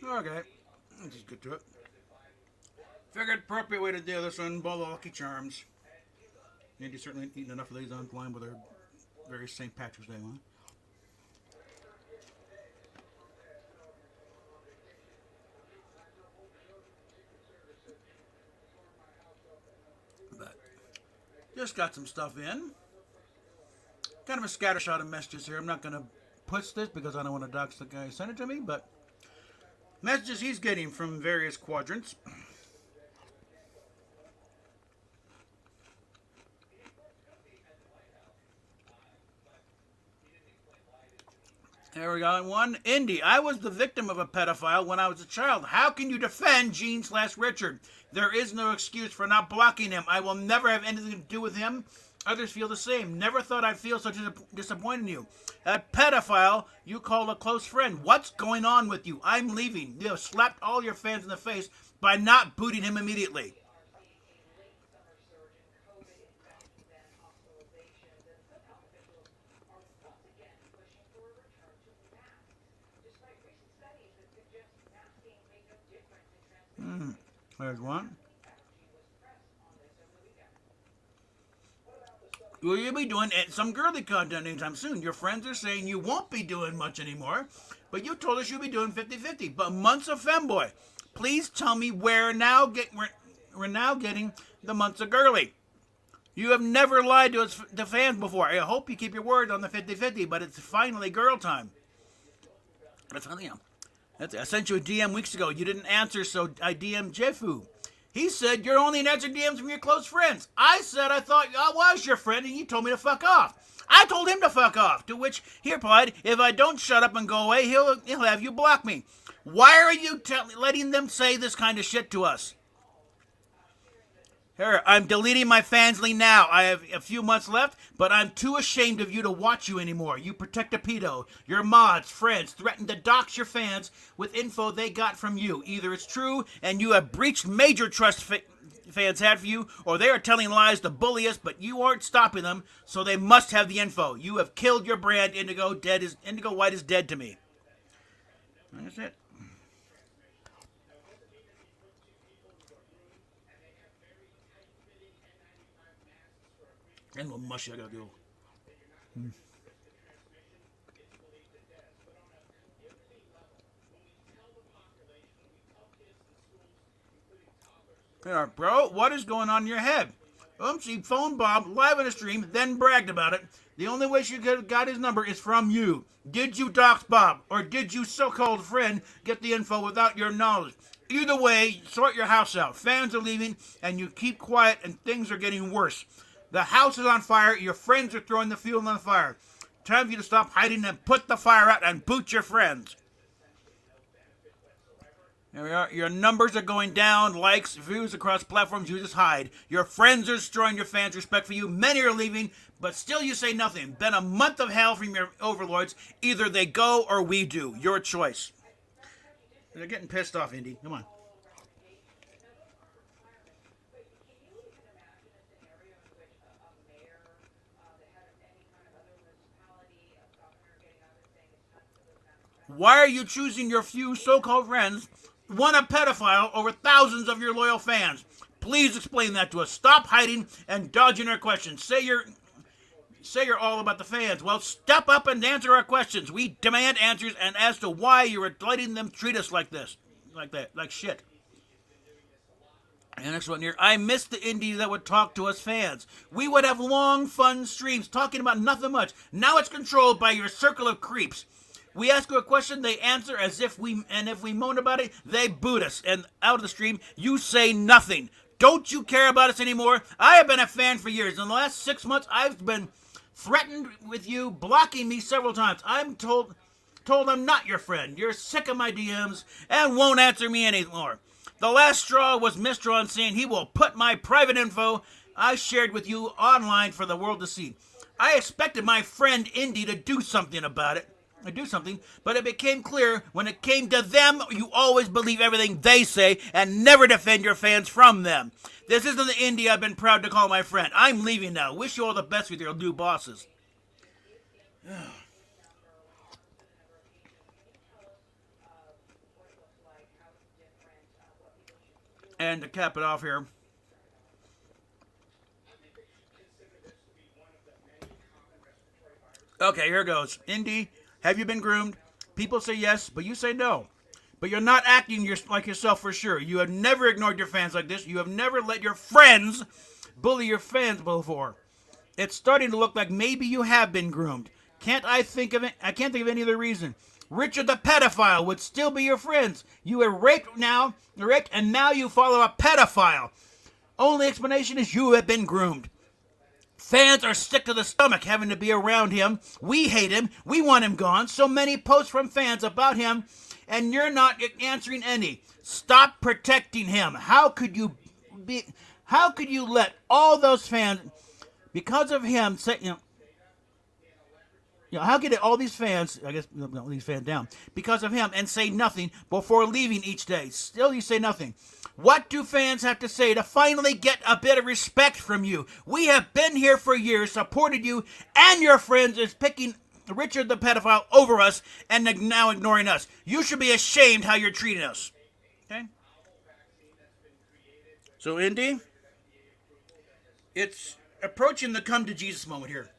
Okay, let's just get to it. Figured appropriate way to deal with this one, bowl of Lucky Charms. Andy's certainly eaten enough of these on line with her various St. Patrick's Day one. But just got some stuff in. Kind of a scattershot of messages here. I'm not going to push this because I don't want to dox the guy who sent it to me, but messages he's getting from various quadrants. There we go. One, Indy. I was the victim of a pedophile when I was a child. How can you defend Gene/Richard? There is no excuse for not blocking him. I will never have anything to do with him. Others feel the same. Never thought I'd feel so disappointed in you. A pedophile you call a close friend. What's going on with you? I'm leaving. You have slapped all your fans in the face by not booting him immediately. There's one. Will you be doing some girly content anytime soon? Your friends are saying you won't be doing much anymore, but you told us you'll be doing 50-50. But months of femboy. Please tell me we're now getting the months of girly. You have never lied to us, the fans, before. I hope you keep your word on the 50-50, but it's finally girl time. That's something else. I sent you a DM weeks ago. You didn't answer, so I DM'd Jefu. He said you're only answering DMs from your close friends. I said I thought I was your friend, and you told me to fuck off. I told him to fuck off, to which he replied, if I don't shut up and go away, he'll have you block me. Why are you letting them say this kind of shit to us? Here, I'm deleting my Fansly now. I have a few months left, but I'm too ashamed of you to watch you anymore. You protect a pedo. Your mods, friends, threaten to dox your fans with info they got from you. Either it's true and you have breached major trust fans had for you, or they are telling lies to bully us, but you aren't stopping them, so they must have the info. You have killed your brand. Indigo White is dead to me. That's it. And a little mushy I gotta do. Here, bro, what is going on in your head? She phoned Bob live on a stream, then bragged about it. The only way she could have got his number is from you. Did you dox Bob, or did you so-called friend get the info without your knowledge? Either way, sort your house out. Fans are leaving, and you keep quiet, and things are getting worse. The house is on fire. Your friends are throwing the fuel on the fire. Time for you to stop hiding and put the fire out and boot your friends. There we are. Your numbers are going down. Likes, views across platforms. You just hide. Your friends are destroying your fans' respect for you. Many are leaving, but still you say nothing. Been a month of hell from your overlords. Either they go or we do. Your choice. They're getting pissed off, Indy. Come on. Why are you choosing your few so-called friends, one a pedophile, over thousands of your loyal fans? Please explain that to us. Stop hiding and dodging our questions. Say you're all about the fans. Well, step up and answer our questions. We demand answers and as to why you're letting them treat us like this. Like that. Like shit. And next one here. I miss the indies that would talk to us fans. We would have long, fun streams talking about nothing much. Now it's controlled by your circle of creeps. We ask you a question, they answer as if if we moan about it, they boot us. And out of the stream, you say nothing. Don't you care about us anymore? I have been a fan for years. In the last 6 months, I've been threatened with you blocking me several times. I'm told I'm not your friend. You're sick of my DMs and won't answer me anymore. The last straw was Mistron saying he will put my private info I shared with you online for the world to see. I expected my friend Indy to do something about it. But it became clear when it came to them, you always believe everything they say and never defend your fans from them. This isn't the Indy I've been proud to call my friend. I'm leaving now. Wish you all the best with your new bosses. And to cap it off here, okay, here goes. Indy, have you been groomed? People say yes, but you say no. But you're not acting like yourself for sure. You have never ignored your fans like this. You have never let your friends bully your fans before. It's starting to look like maybe you have been groomed. I can't think of any other reason. Richard the pedophile would still be your friends. You were raped, and now you follow a pedophile. Only explanation is you have been groomed. Fans are sick to the stomach having to be around him. We hate him. We want him gone. So many posts from fans about him, and you're not answering any. Stop protecting him. How could you let all those fans, because of him, say, how could all these fans, I guess, these fans down, because of him, and say nothing before leaving each day? Still, you say nothing. What do fans have to say to finally get a bit of respect from you? We have been here for years, supported you, and your friends is picking Richard the pedophile over us, and now ignoring us. You should be ashamed how you're treating us. Okay? So, Indy, it's approaching the come to Jesus moment here.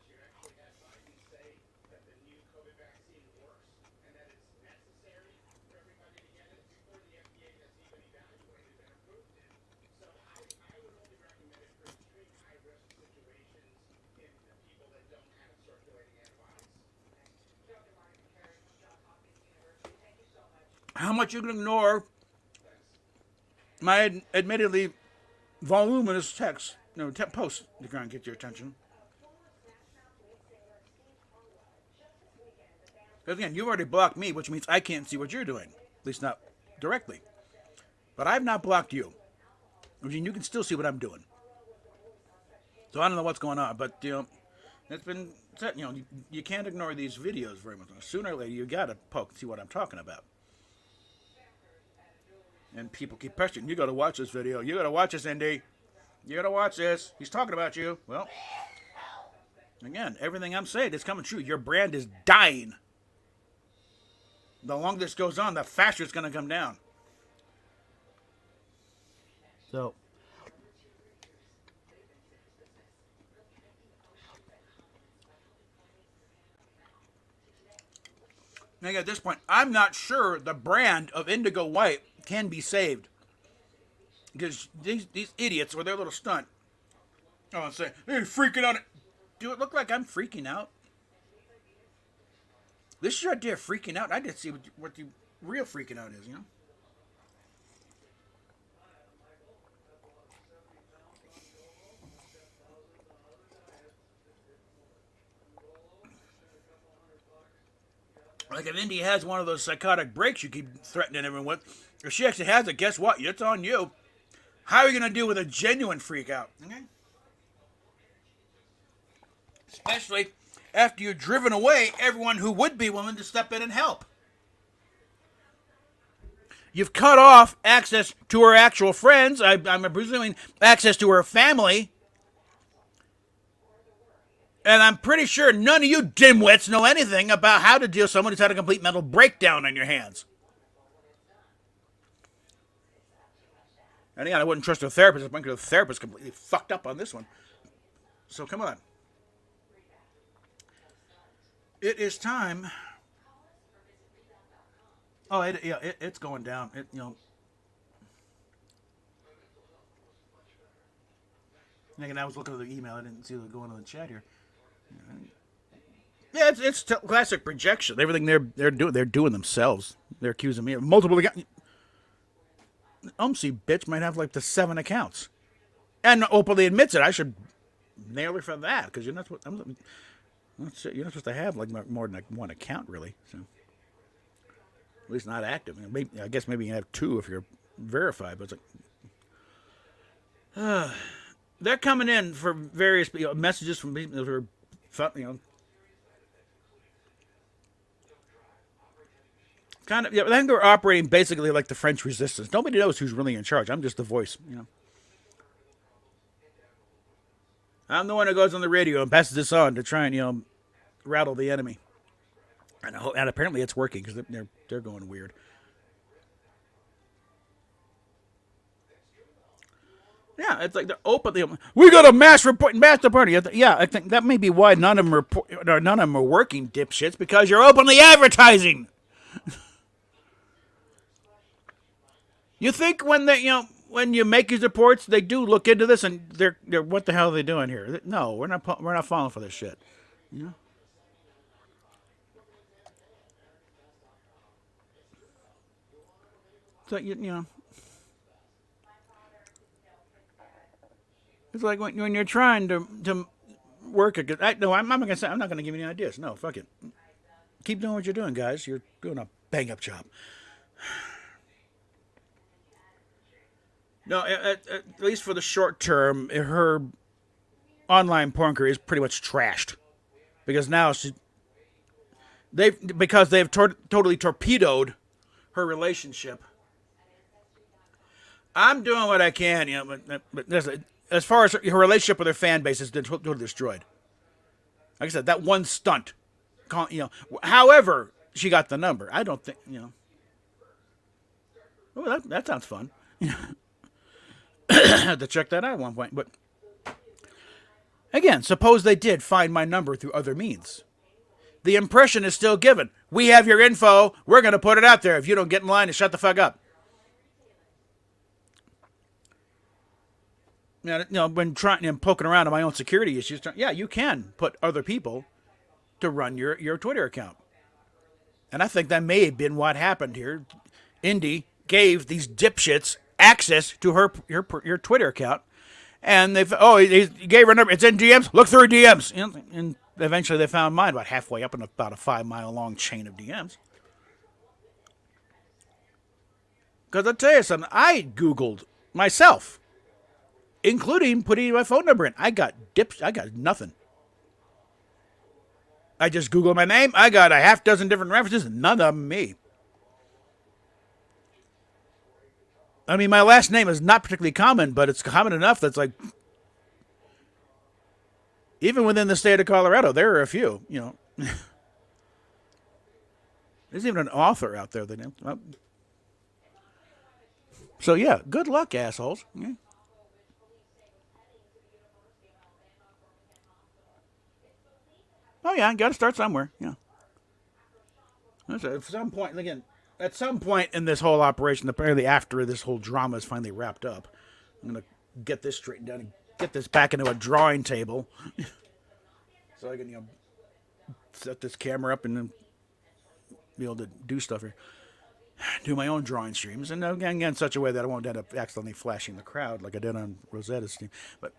How much you can ignore my admittedly voluminous post to try and get your attention. Because again, you've already blocked me, which means I can't see what you're doing. At least not directly. But I've not blocked you. I mean, you can still see what I'm doing. So I don't know what's going on, but it's been said, you can't ignore these videos very much. Sooner or later, you gotta poke and see what I'm talking about. And people keep pressuring. You got to watch this video. You got to watch this, Indy. You got to watch this. He's talking about you. Well, again, everything I'm saying is coming true. Your brand is dying. The longer this goes on, the faster it's going to come down. So, now at this point, I'm not sure the brand of Indigo White can be saved, because these idiots with their little stunt, say they're freaking out. Do it look like I'm freaking out? This is your idea of freaking out. I didn't see what the real freaking out is. Like if Indy has one of those psychotic breaks you keep threatening everyone with, if she actually has it, guess what? It's on you. How are you going to deal with a genuine freak out? Okay. Especially after you've driven away everyone who would be willing to step in and help. You've cut off access to her actual friends. I'm presuming access to her family. And I'm pretty sure none of you dimwits know anything about how to deal with someone who's had a complete mental breakdown on your hands. And again, I wouldn't trust a therapist. I think the therapist completely fucked up on this one. So come on. It is time. Oh, it's going down. Again, I was looking at the email. I didn't see it going on the chat here. Yeah, it's classic projection. Everything they're doing themselves. They're accusing me of multiple accounts. Umsy bitch might have like the 7 accounts, and openly admits it. I should nail her for that, because you're not supposed to have like more than like 1 account, really. So at least not active. I guess maybe you can have 2 if you're verified. But it's like they're coming in for various messages from people who are kind of, I think they're operating basically like the French Resistance. Nobody knows who's really in charge. I'm just the voice, I'm the one who goes on the radio and passes this on to try and rattle the enemy. And apparently it's working, because they're going weird. Yeah, it's like they're openly. We got a master party. Yeah, I think that may be why none of them are working, dipshits, because you're openly advertising. You think when when you make these reports, they do look into this and they're what the hell are they doing here? No, we're not falling for this shit. You know? So it's like when you're trying to work a good. No, I'm not gonna say. I'm not gonna give you any ideas. No, fuck it. Keep doing what you're doing, guys. You're doing a bang up job. No, at least for the short term, her online porn career is pretty much trashed because now they've totally torpedoed her relationship. I'm doing what I can, but as far as her relationship with her fan base is totally destroyed. Like I said, that one stunt, However, she got the number. I don't think. Oh, that sounds fun. I had to check that out at one point, but again, suppose they did find my number through other means. The impression is still given. We have your info. We're going to put it out there. If you don't get in line, and shut the fuck up. When trying and poking around on my own security issues, yeah, you can put other people to run your Twitter account, and I think that may have been what happened here. Indy gave these dipshits access to your Twitter account, and he gave her number. It's in DMs. Look through DMs, and eventually they found mine about halfway up in about a 5-mile long chain of DMs. Because I'll tell you something, I Googled myself, including putting my phone number in. I got nothing. I just Googled my name. I got a half dozen different references, none of them me. I mean, my last name is not particularly common, but it's common enough that's like, even within the state of Colorado, there are a few, There's even an author out there that. So yeah, good luck, assholes. Yeah. Oh yeah, got to start somewhere. Yeah. At some point, again, at some point in this whole operation, apparently after this whole drama is finally wrapped up, I'm gonna get this straightened out and get this back into a drawing table, so I can set this camera up and then be able to do stuff here, do my own drawing streams, and again in such a way that I won't end up accidentally flashing the crowd like I did on Rosetta's stream, but.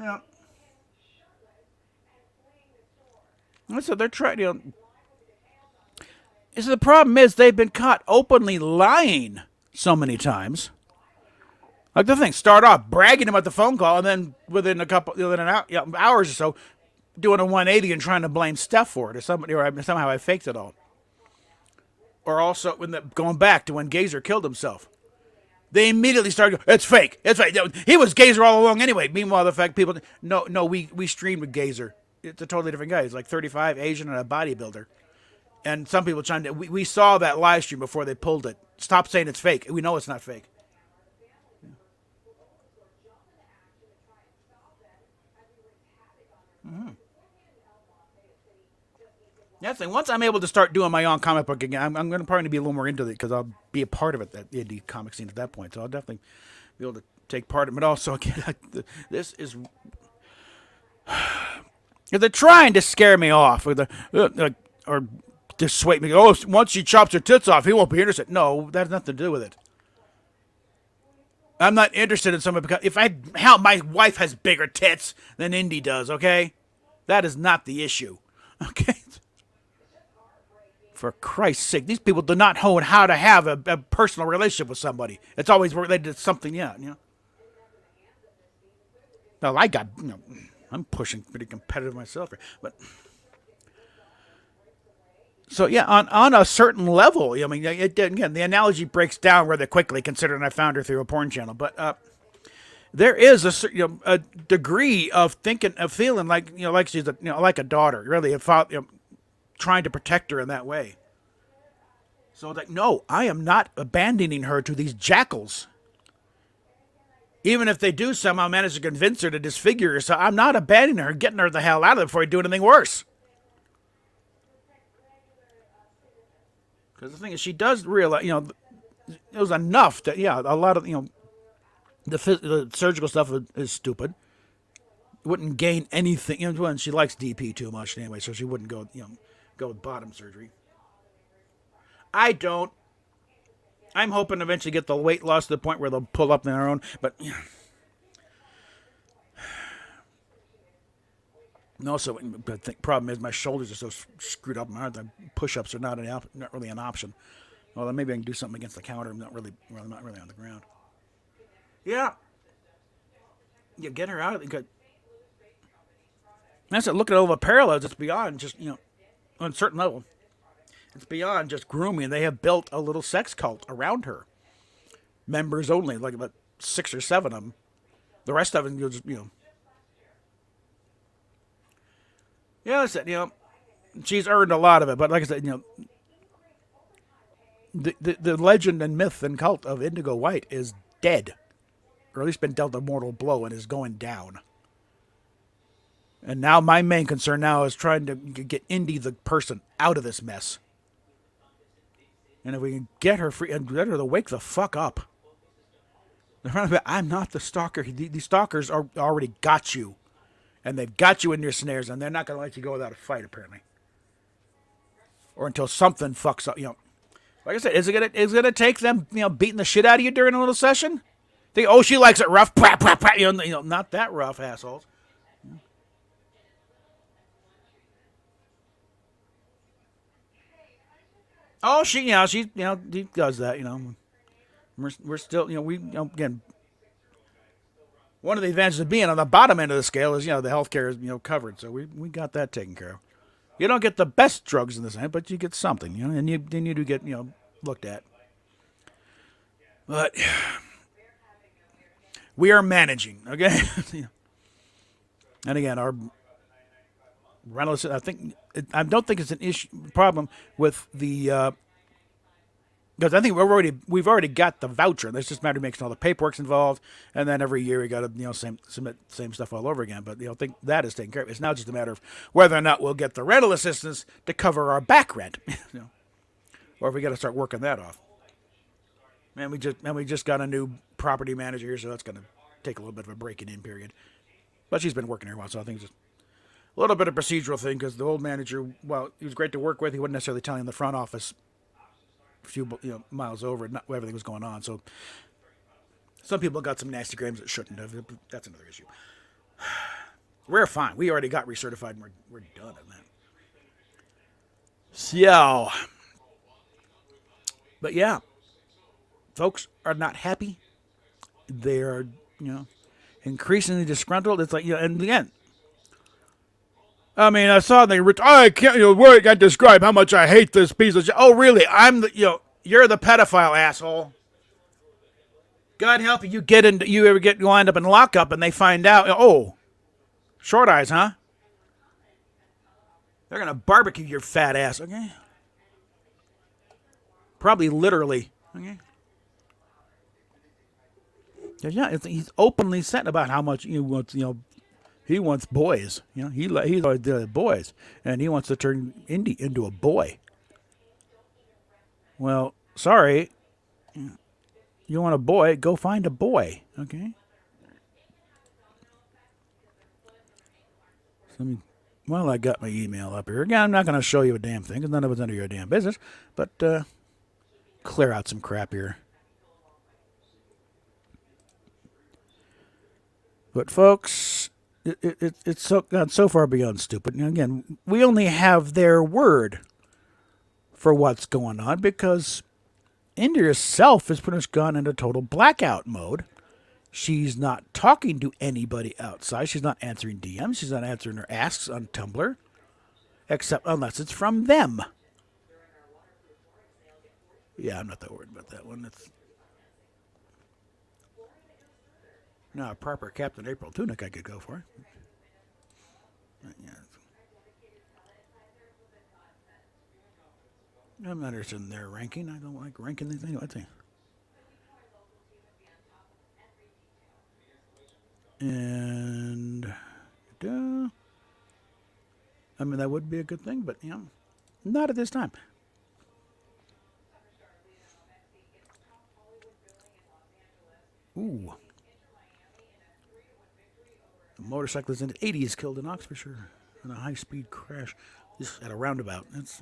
Yeah. So they're trying. So the problem is they've been caught openly lying so many times. Like the thing, start off bragging about the phone call, and then within hours or so, doing a 180 and trying to blame Steph for it, or somebody, or somehow I faked it all. Or also going back to when Gazer killed himself. They immediately started going, it's fake. It's fake. He was Gazer all along anyway. Meanwhile, the fact people, no, we streamed with Gazer. It's a totally different guy. He's like 35, Asian, and a bodybuilder. And some people trying to, we saw that live stream before they pulled it. Stop saying it's fake. We know it's not fake. Mm-hmm. That's the thing. Once I'm able to start doing my own comic book again, I'm going to probably be a little more into it because I'll be a part of it, that indie comic scene at that point. So I'll definitely be able to take part in it. But also, again, this is. They're trying to scare me off or dissuade me. Oh, once she chops her tits off, he won't be interested. No, that has nothing to do with it. I'm not interested in someone because my wife has bigger tits than Indy does. Okay, that is not the issue. Okay. For Christ's sake, these people do not know how to have a personal relationship with somebody. It's always related to something, Well, I'm pushing pretty competitive myself, but So yeah, on a certain level, I mean, again, the analogy breaks down rather quickly, considering I found her through a porn channel. But there is a degree of thinking, of feeling like like she's like a daughter, really, trying to protect her in that way. So like, no, I am not abandoning her to these jackals. Even if they do somehow manage to convince her to disfigure her, so I'm not abandoning her, getting her the hell out of it before I do anything worse. Because the thing is, she does realize, it was enough that, a lot of, the surgical stuff is stupid. Wouldn't gain anything. And she likes DP too much anyway, so she wouldn't go with bottom surgery. I don't. I'm hoping to eventually get the weight loss to the point where they'll pull up on their own, but also, the problem is my shoulders are so screwed up. The push-ups are not really an option. Well, maybe I can do something against the counter. I'm not really on the ground. Yeah. You get her out of it. That's it. Look at all the parallels. It's beyond just, on a certain level. It's beyond just grooming. They have built a little sex cult around her. Members only, like about 6 or 7 of them. The rest of them, you'll just, Yeah, that's it. She's earned a lot of it, but like I said, the legend and myth and cult of Indigo White is dead, or at least been dealt a mortal blow and is going down. And now my main concern now is trying to get Indy the person out of this mess. And if we can get her free and get her to wake the fuck up. I'm not the stalker. These stalkers are already got you. And they've got you in your snares, and they're not going to let you go without a fight, apparently. Or until something fucks up, Like I said, is it gonna take them, beating the shit out of you during a little session? Think, she likes it rough, not that rough, assholes. Oh, she does that, We're still, again, one of the advantages of being on the bottom end of the scale is, the healthcare is, covered. So we got that taken care of. You don't get the best drugs in this end, but you get something, and you do get, looked at. But we are managing, okay? And again, our rental, I don't think it's an problem with the, because I think we've already got the voucher. It's just a matter of making all the paperwork's involved, and then every year we got to submit same stuff all over again. But I think that is taken care of. It's now just a matter of whether or not we'll get the rental assistance to cover our back rent, or if we got to start working that off. And we just got a new property manager here, so that's going to take a little bit of a breaking in period. But she's been working here a while, so I think it's just a little bit of procedural thing because the old manager, well, he was great to work with. He wasn't necessarily telling the front office a few miles over, not everything was going on. So some people got some nasty grams that shouldn't have. That's another issue. We're fine. We already got recertified, and we're done on that. So, but yeah, folks are not happy. They are, increasingly disgruntled. It's like, and again, I mean, I saw I can't, word can't describe how much I hate this piece of shit. Oh, really? You're the pedophile, asshole. God help you, you ever wind up in lockup and they find out, short eyes, huh? They're going to barbecue your fat ass, okay? Probably literally, okay? Yeah, he's openly said about how much he wants boys. He's always did boys, and he wants to turn Indy into a boy. Well, sorry. You want a boy? Go find a boy. Okay. I got my email up here. Again, I'm not going to show you a damn thing because none of it's none of your damn business. But clear out some crap here. But folks, it's gone so far beyond stupid. And again, we only have their word for what's going on because India herself has pretty much gone into total blackout mode. She's not talking to anybody outside. She's not answering DMs. She's not answering her asks on Tumblr, except unless it's from them. Yeah, I'm not that worried about that one. It's no a proper Captain April tunic I could go for. Yeah. I'm not interested in their ranking. I don't like ranking these anyway. I think. And I mean that would be a good thing, but not at this time. Ooh. A motorcyclist in the 80s killed in Oxfordshire in a high-speed crash just at a roundabout. That's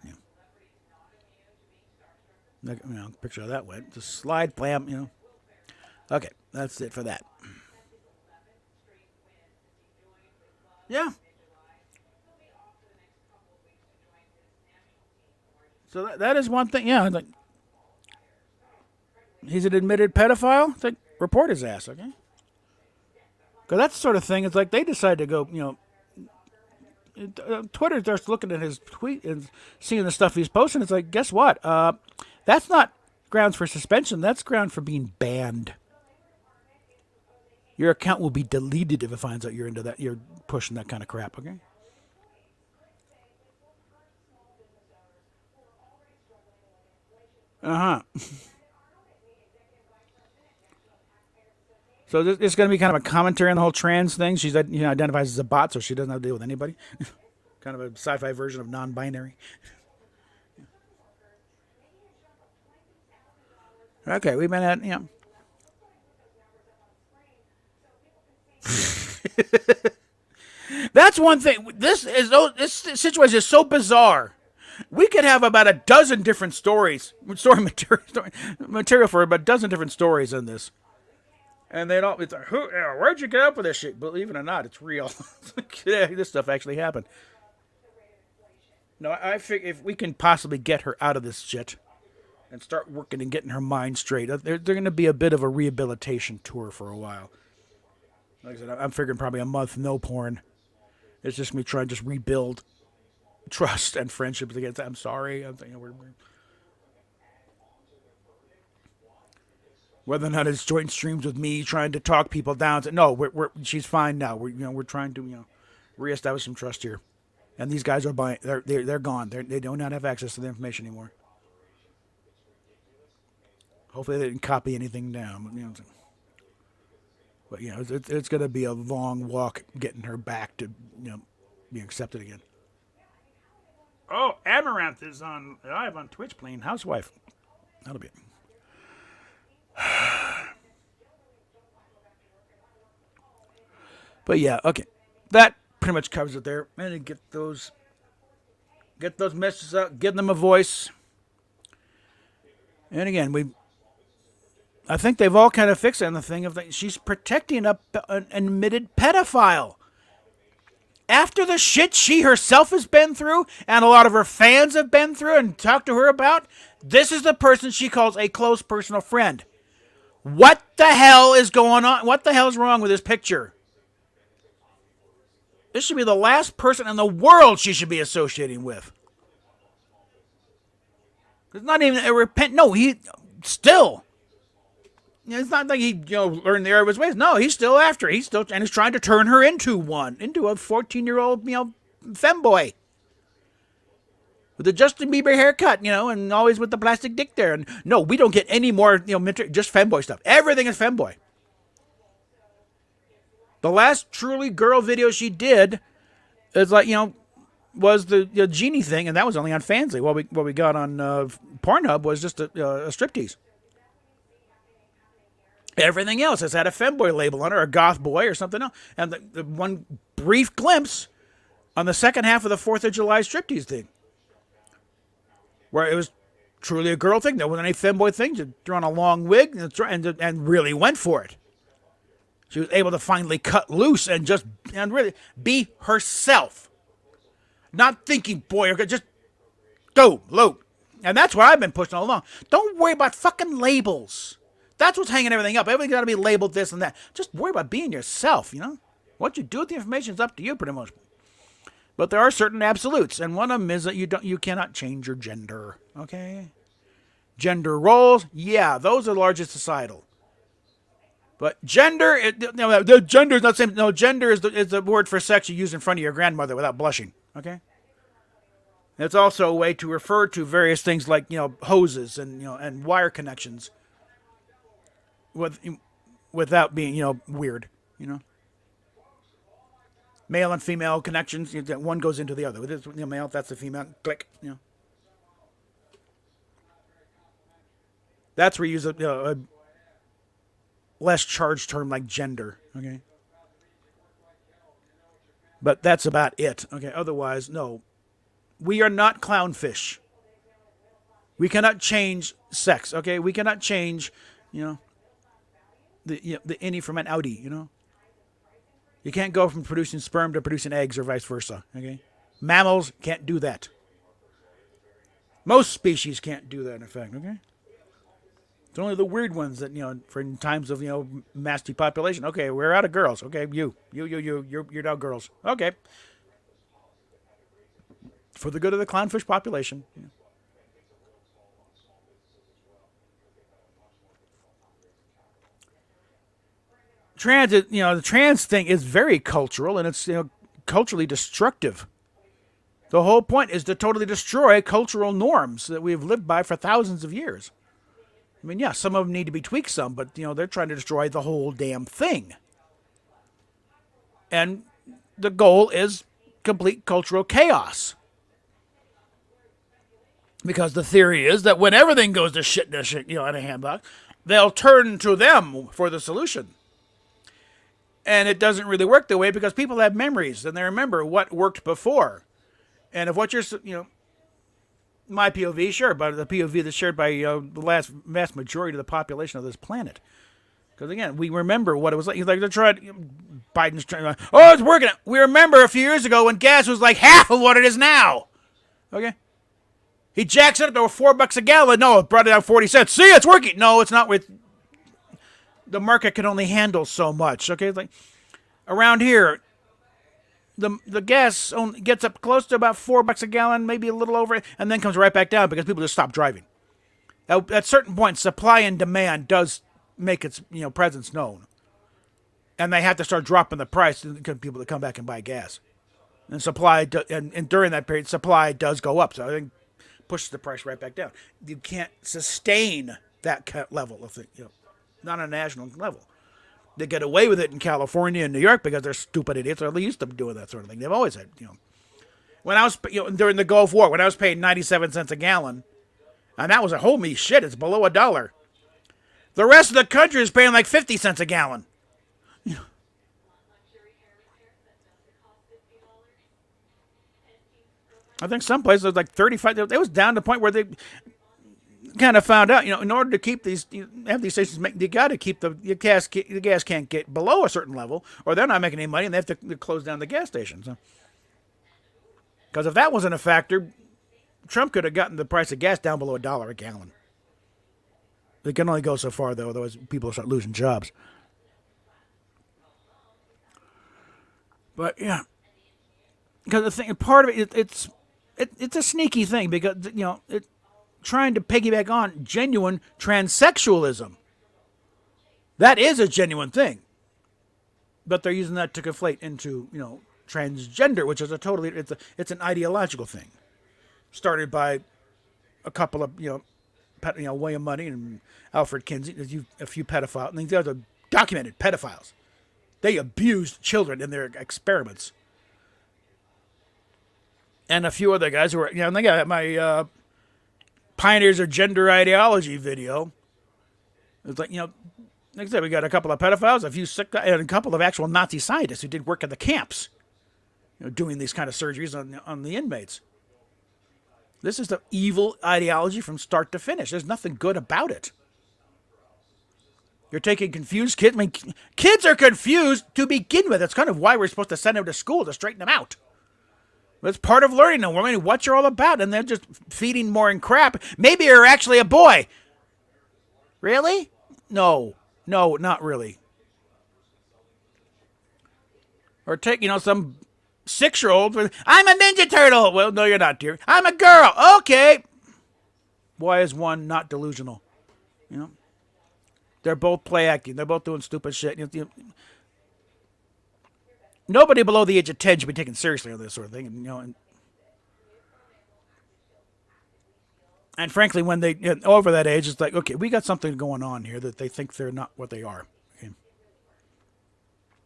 picture how that went. Just slide, blam. Okay, that's it for that. Yeah. So that is one thing. Yeah, like he's an admitted pedophile. It's like report his ass, okay? Because that's the sort of thing. It's like they decide to go. Twitter starts looking at his tweet and seeing the stuff he's posting. It's like, guess what? That's not grounds for suspension. That's ground for being banned. Your account will be deleted if it finds out you're into that. You're pushing that kind of crap. Okay. Uh huh. So it's going to be kind of a commentary on the whole trans thing. She's identifies as a bot, so she doesn't have to deal with anybody. Kind of a sci-fi version of non-binary. Okay, we've been at That's one thing. This situation is so bizarre. We could have about a dozen different material for about a dozen different stories in this. And they don't. It's like, where'd you get up with this shit? Believe it or not, it's real. This stuff actually happened. No, I figure if we can possibly get her out of this shit and start working and getting her mind straight, they're going to be a bit of a rehabilitation tour for a while. Like I said, I'm figuring probably a month, no porn. It's just me trying to just rebuild trust and friendships again. I'm sorry. I'm thinking whether or not it's joint streams with me trying to talk people down. No, she's fine now. We're trying to reestablish some trust here. And these guys are buying. They're gone. They do not have access to the information anymore. Hopefully they didn't copy anything down. But it's going to be a long walk getting her back to be accepted again. Oh, Amaranth is live on Twitch playing Housewife. That'll be it. But yeah, okay. That pretty much covers it there. And get those messages out, give them a voice. And again, I think they've all kind of fixed on the thing of she's protecting an admitted pedophile. After the shit she herself has been through, and a lot of her fans have been through and talked to her about, this is the person she calls a close personal friend. What the hell is going on? What the hell is wrong with this picture? This should be the last person in the world she should be associating with. It's not even a repent. No, he still. It's not like he learned the error of his ways. No, he's still after. He's trying to turn her into a 14-year-old femboy with a Justin Bieber haircut, and always with the plastic dick there. And no, we don't get any more just femboy stuff. Everything is femboy. The last truly girl video she did is was the genie thing, and that was only on Fansly. What we got on Pornhub was just a striptease. Everything else has had a femboy label on it, or a goth boy, or something else. And the one brief glimpse on the second half of the 4th of July striptease thing, where it was truly a girl thing. There wasn't any femboy thing. She threw on a long wig and really went for it. She was able to finally cut loose and really be herself. Not thinking, boy, just go, load. And that's what I've been pushing all along. Don't worry about fucking labels. That's what's hanging everything up. Everything's got to be labeled this and that. Just worry about being yourself, What you do with the information is up to you, pretty much. But there are certain absolutes, and one of them is that you cannot change your gender, okay? Gender roles, yeah, those are largely societal. But gender, the gender is not the same. No, gender is the word for sex you use in front of your grandmother without blushing. Okay. It's also a way to refer to various things like hoses and and wire connections, with without being weird. Male and female connections. One goes into the other. With this male, that's the female. Click. That's where you use a less charged term like gender. Okay. But that's about it. Okay. Otherwise, no. We are not clownfish. We cannot change sex. Okay. We cannot change, the innie from an outie. You can't go from producing sperm to producing eggs or vice versa. Okay. Mammals can't do that. Most species can't do that. In fact. Okay. It's only the weird ones that for in times of mass depopulation. Okay, we're out of girls. Okay, you're now girls. Okay, for the good of the clownfish population. Transit, the trans thing is very cultural and it's culturally destructive. The whole point is to totally destroy cultural norms that we've lived by for thousands of years. I mean, yeah, some of them need to be tweaked some, but, they're trying to destroy the whole damn thing. And the goal is complete cultural chaos. Because the theory is that when everything goes to shit, in a handbook, they'll turn to them for the solution. And it doesn't really work that way because people have memories and they remember what worked before. And if what you're, my POV, sure, but the POV that's shared by the vast majority of the population of this planet. Because again, we remember what it was like. Like they're trying, Biden's trying. Oh, it's working. We remember a few years ago when gas was like half of what it is now. Okay, he jacks it up to $4 a gallon. No, it brought it down 40 cents. See, it's working. No, it's not. With the market can only handle so much. Okay, it's like around here. The gas only gets up close to about $4 a gallon, maybe a little over, and then comes right back down because people just stop driving. At certain points, supply and demand does make its presence known, and they have to start dropping the price to get people to come back and buy gas. And and during that period, supply does go up, so I think pushes the price right back down. You can't sustain that level of thing, not on a national level. They get away with it in California and New York because they're stupid idiots, or they used to doing that sort of thing. They've always had, When I was, during the Gulf War, when I was paying 97 cents a gallon, and that was a holy shit, it's below $1. The rest of the country is paying like 50 cents a gallon. I think some places it was like 35. It was down to the point where they kind of found out, in order to keep these, have these stations, you got to keep the gas can't get below a certain level, or they're not making any money, and they have to close down the gas stations. Because if that wasn't a factor, Trump could have gotten the price of gas down below $1 a gallon. It can only go so far, though, otherwise people start losing jobs. But yeah, because the thing, part of it's a sneaky thing because trying to piggyback on genuine transsexualism. That is a genuine thing. But they're using that to conflate into, transgender, which is it's an ideological thing. Started by a couple of, William Money and Alfred Kinsey, a few pedophiles. And these are documented pedophiles. They abused children in their experiments. And a few other guys who were, and they got my Pioneers of Gender Ideology video. It's like, like I said, we got a couple of pedophiles, a few sick guys, and a couple of actual Nazi scientists who did work at the camps, doing these kind of surgeries on the inmates. This is the evil ideology from start to finish. There's nothing good about it. You're taking confused kids. I mean, kids are confused to begin with. That's kind of why we're supposed to send them to school to straighten them out. It's part of learning them. Learning what you're all about, and they're just feeding more and crap. Maybe you're actually a boy. Really? No, not really. Or take, some 6-year-old. I'm a Ninja Turtle. Well, no, you're not, dear. I'm a girl. Okay. Why is one not delusional? You know, they're both play acting. They're both doing stupid shit. Nobody below the age of 10 should be taken seriously on this sort of thing. And frankly, when they get over that age, it's like, okay, we got something going on here that they think they're not what they are. Okay?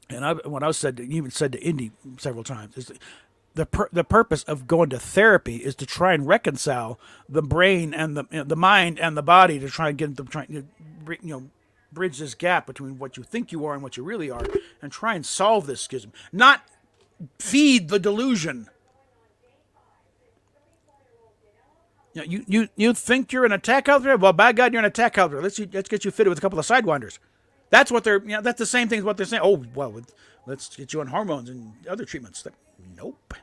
And when I said, even said to Indy several times, is the purpose of going to therapy is to try and reconcile the brain and the mind and the body to try and get them trying to bridge this gap between what you think you are and what you really are, and try and solve this schism, not feed the delusion. You think you're an attack outfitter? Well, by God, you're an attack outfitter. Let's get you fitted with a couple of sidewinders. That's what they're. That's the same thing as what they're saying. Oh, well, let's get you on hormones and other treatments. Nope.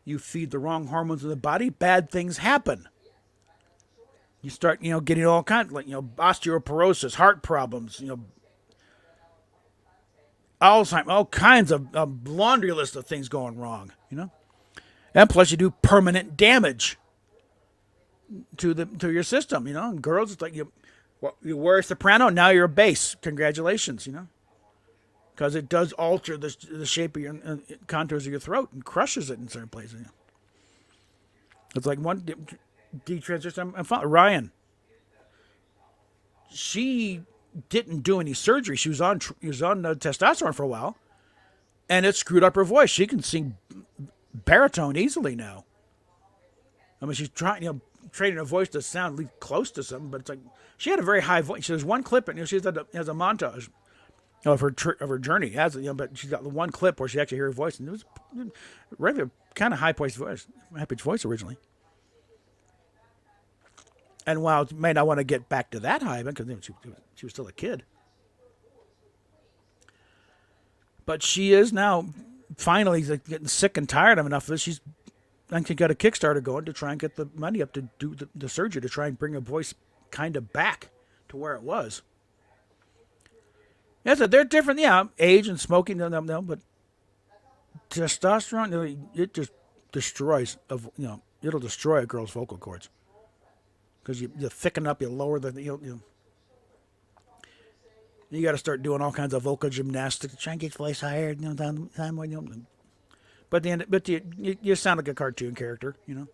You feed the wrong hormones in the body, bad things happen. You start, getting all kinds, like, osteoporosis, heart problems, Alzheimer's, all kinds of laundry list of things going wrong, And plus, you do permanent damage to your system, And girls, it's like you were a soprano, now you're a bass. Congratulations, because it does alter the shape of your contours of your throat and crushes it in certain places. It's like one detransition. Ryan. She didn't do any surgery. She was on testosterone for a while, and it screwed up her voice. She can sing baritone easily now. I mean, she's trying, training her voice to sound at least close to something, but it's like she had a very high voice. There's one clip, and she has a montage of her journey. But she's got the one clip where she actually hears her voice, and it was regular kind of high pitched voice originally. And while it may not want to get back to that high, because she was still a kid, but she is now finally getting sick and tired of enough of this. She's actually got a Kickstarter going to try and get the money up to do the surgery to try and bring her voice kind of back to where it was. Yeah, so they're different. Yeah, age and smoking, no, but testosterone, it just destroys. It'll destroy a girl's vocal cords. Because you thicken up, you lower you got to start doing all kinds of vocal gymnastics to try and get your voice higher. But you sound like a cartoon character, And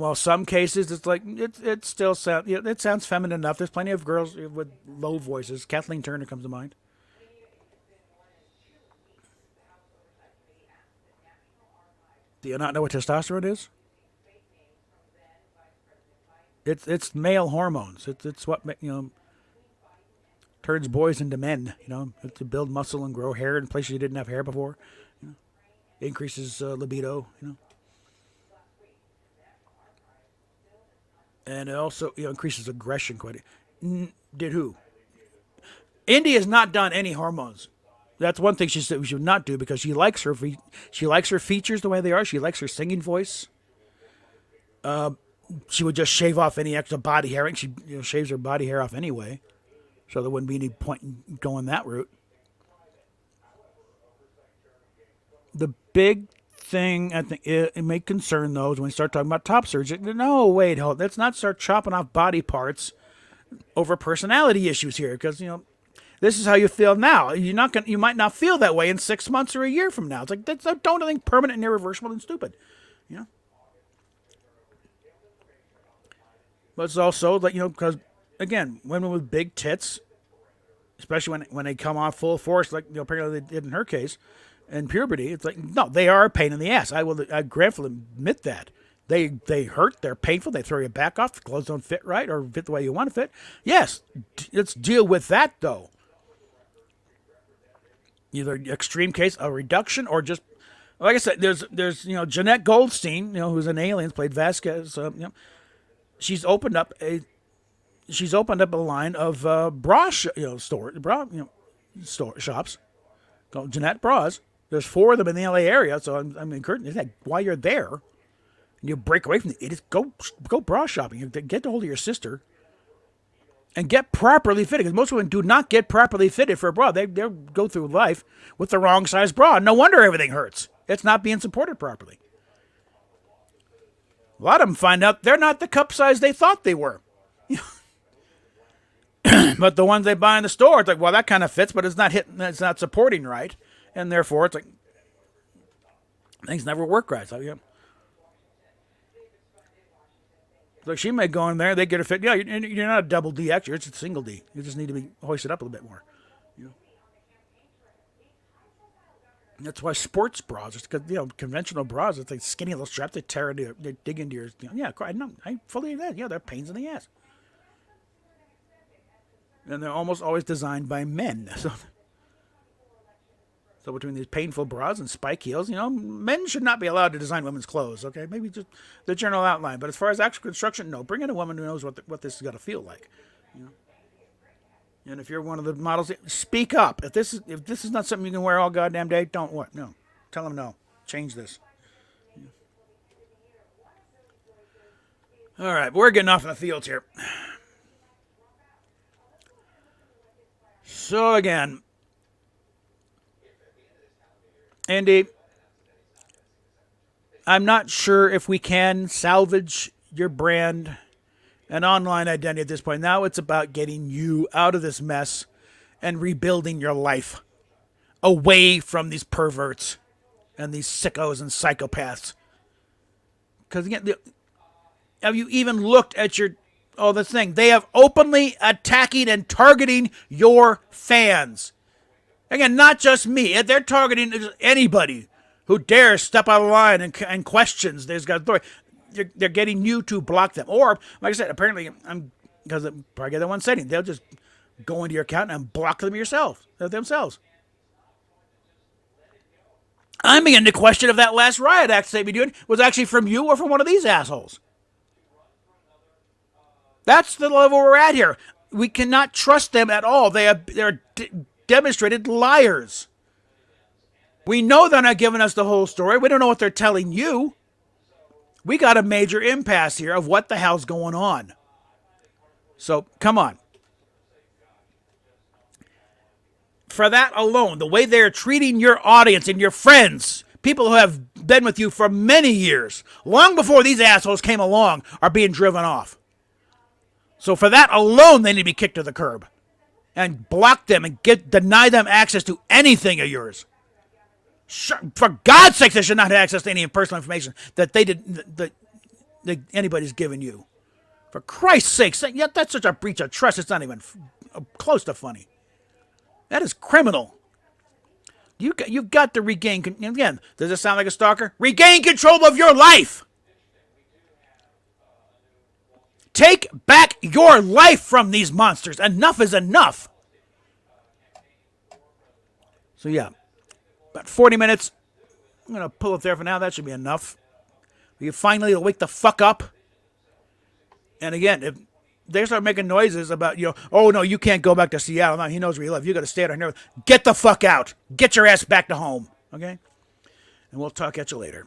while some cases it's like it still sounds it sounds feminine enough. There's plenty of girls with low voices. Kathleen Turner comes to mind. Do you not know what testosterone is? It's male hormones. It's what turns boys into men. To build muscle and grow hair in places you didn't have hair before. Increases libido. And it also increases aggression quite. Did who? Indy has not done any hormones. That's one thing she said we should not do because she likes her features the way they are. She likes her singing voice. She would just shave off any extra body hair, and she shaves her body hair off anyway, so there wouldn't be any point in going that route. The big thing I think it may concern those when we start talking about top surgery. No, wait, hold. Let's not start chopping off body parts over personality issues here, because this is how you feel now. You might not feel that way in 6 months or a year from now. It's like don't think permanent and irreversible and stupid, But it's also like because again, women with big tits, especially when they come off full force, like apparently they did in her case, in puberty, it's like no, they are a pain in the ass. I gratefully admit that. They hurt, they're painful, they throw your back off, the clothes don't fit right or fit the way you want to fit. Yes, let's deal with that though. Either extreme case, a reduction, or just like I said, there's Jeanette Goldstein, who's an Aliens, played Vasquez. She's opened up a line of bra shops called Jeanette Bras. There's 4 of them in the LA area, so I'm encouraging you. While you're there, and you break away from the idiots, go bra shopping. Get a hold of your sister and get properly fitted. Because most women do not get properly fitted for a bra. They go through life with the wrong size bra. No wonder everything hurts. It's not being supported properly. A lot of them find out they're not the cup size they thought they were. But the ones they buy in the store, it's like, well, that kind of fits, but it's not hitting, it's not supporting right. And therefore, it's like, things never work right. So, yeah. So she may go in there, they get her fit. Yeah, you're not a double DX, you're just a single D. You just need to be hoisted up a little bit more. You know? That's why sports bras, because conventional bras, it's like skinny little straps. They tear into, they dig into your. Yeah, I fully agree. Yeah, they're pains in the ass, and they're almost always designed by men. So between these painful bras and spike heels, men should not be allowed to design women's clothes. Okay, maybe just the general outline, but as far as actual construction, no. Bring in a woman who knows what this is going to feel like. And if you're one of the models, speak up. If this is not something you can wear all goddamn day, don't wear. No, tell them no. Change this. All right, we're getting off in the fields here. So again, Andy, I'm not sure if we can salvage your brand and online identity at this point. Now it's about getting you out of this mess and rebuilding your life away from these perverts and these sickos and psychopaths. Because again, have you even looked at the thing? They have openly attacking and targeting your fans. Again, not just me. They're targeting anybody who dares step out of line and questions there's got authority. They're getting you to block them. Or, like I said, apparently, because probably get that one setting, they'll just go into your account and block them themselves. I'm beginning to question if that last riot act they've been doing was actually from you or from one of these assholes. That's the level we're at here. We cannot trust them at all. They're demonstrated liars. We know they're not giving us the whole story. We don't know what they're telling you. We got a major impasse here of what the hell's going on. So, come on. For that alone, the way they're treating your audience and your friends, people who have been with you for many years, long before these assholes came along, are being driven off. So for that alone, they need to be kicked to the curb and block them and deny them access to anything of yours. For God's sake, they should not have access to any personal information that anybody's given you. For Christ's sake, that's such a breach of trust. It's not even close to funny. That is criminal. You've got to regain. Again, does this sound like a stalker? Regain control of your life. Take back your life from these monsters. Enough is enough. So yeah. About 40 minutes. I'm going to pull it there for now. That should be enough. You finally wake the fuck up. And again, if they start making noises about, oh no, you can't go back to Seattle. No, he knows where you live. You got to stay down here. Get the fuck out. Get your ass back to home. Okay? And we'll talk at you later.